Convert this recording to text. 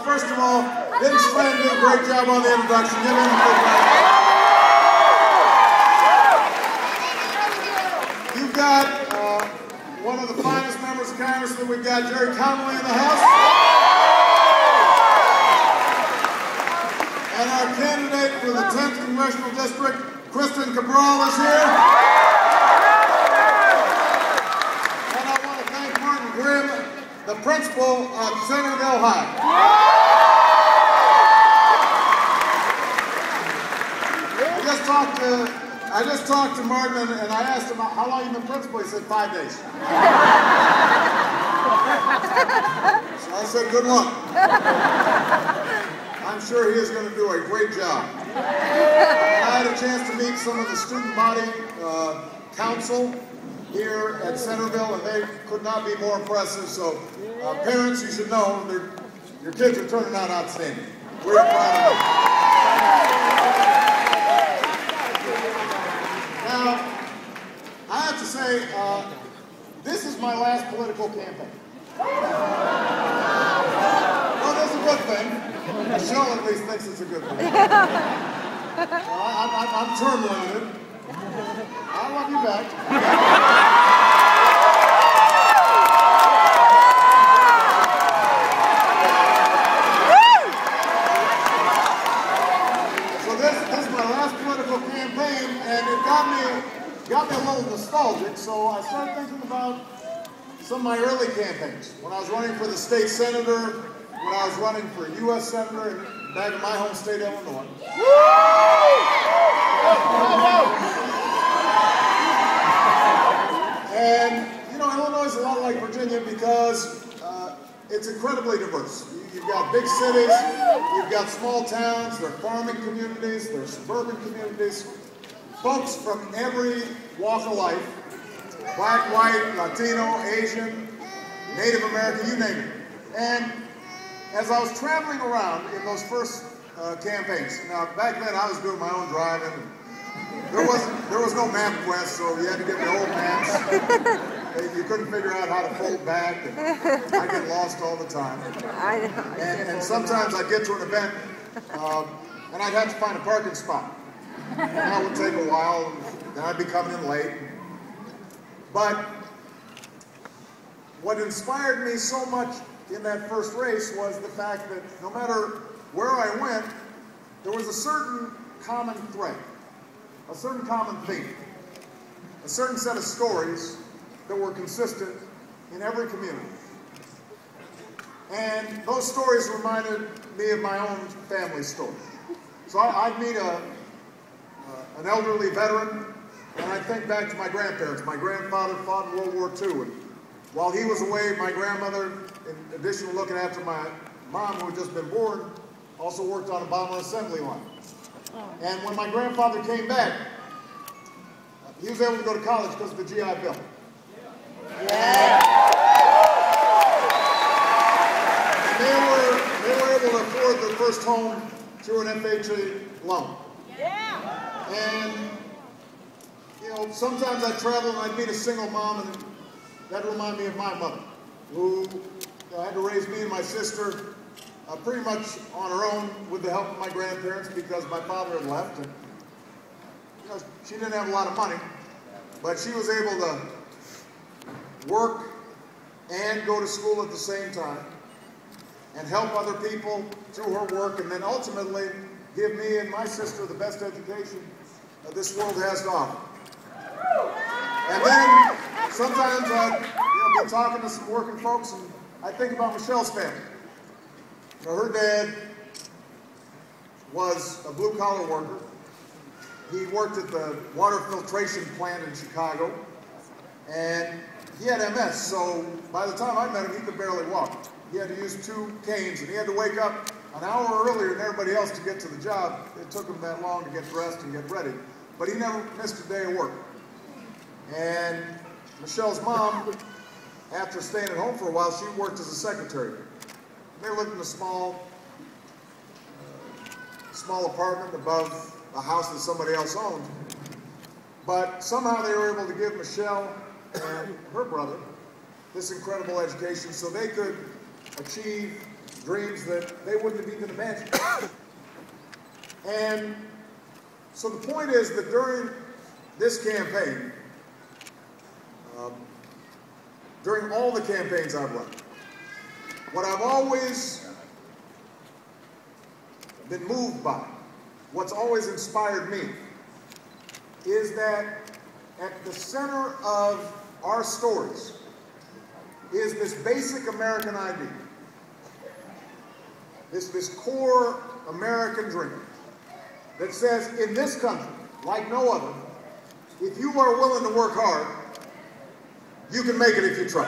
First of all, Vince Friend did a great job on the introduction. Give him a big round. You've got one of the finest members of Congress that we've got, Jerry Connolly, in the House. And our candidate for the 10th Congressional District, Kristen Cabral, is here. And I want to thank Martin Grimm, the principal of Centreville High. I just talked to Martin and I asked him how long you've been principal. He said 5 days. So I said, good luck. I'm sure he is going to do a great job. And I had a chance to meet some of the student body council here at Centreville, and they could not be more impressive. So parents, you should know your kids are turning out outstanding. We're proud of them. Now, I have to say, this is my last political campaign. Well, that's a good thing. Michelle at least thinks it's a good thing. I'm term limited. I love you back. And it got me a little nostalgic, so I started thinking about some of my early campaigns. When I was running for the state senator, when I was running for U.S. senator back in my home state, Illinois. And, you know, Illinois is a lot like Virginia because it's incredibly diverse. You've got big cities, you've got small towns, there are farming communities, there are suburban communities. Folks from every walk of life, black, white, Latino, Asian, Native American, you name it. And as I was traveling around in those first campaigns, now back then I was doing my own driving. There was no MapQuest, so you had to get the old maps. You couldn't figure out how to fold back, and I get lost all the time. And sometimes I'd get to an event, and I'd have to find a parking spot. And that would take a while, and then I'd be coming in late. But what inspired me so much in that first race was the fact that no matter where I went, there was a certain common thread, a certain common theme, a certain set of stories that were consistent in every community. And those stories reminded me of my own family story. So I'd meet an elderly veteran, and I think back to my grandparents. My grandfather fought in World War II, and while he was away, my grandmother, in addition to looking after my mom, who had just been born, also worked on a bomber assembly line. And when my grandfather came back, he was able to go to college because of the GI Bill. Yeah. And they were able to afford their first home through an FHA loan. And, you know, sometimes I'd travel and I'd meet a single mom, and that'd remind me of my mother, who had to raise me and my sister pretty much on her own with the help of my grandparents because my father had left. And, you know, she didn't have a lot of money, but she was able to work and go to school at the same time. and help other people through her work, and then ultimately give me and my sister the best education this world has to offer. And then sometimes I'd be talking to some working folks, and I think about Michelle's family. Her dad was a blue-collar worker. He worked at the water filtration plant in Chicago, and he had MS, so by the time I met him, he could barely walk. He had to use 2 canes, and he had to wake up an hour earlier than everybody else to get to the job. It took him that long to get dressed and get ready. But he never missed a day of work. And Michelle's mom, after staying at home for a while, she worked as a secretary. They lived in a small apartment above a house that somebody else owned. But somehow they were able to give Michelle and her brother this incredible education so they could achieve dreams that they wouldn't have even imagined. And so the point is that during this campaign, during all the campaigns I've run, what I've always been moved by, what's always inspired me, is that at the center of our stories is this basic American idea, this core American dream that says in this country, like no other, if you are willing to work hard, you can make it if you try.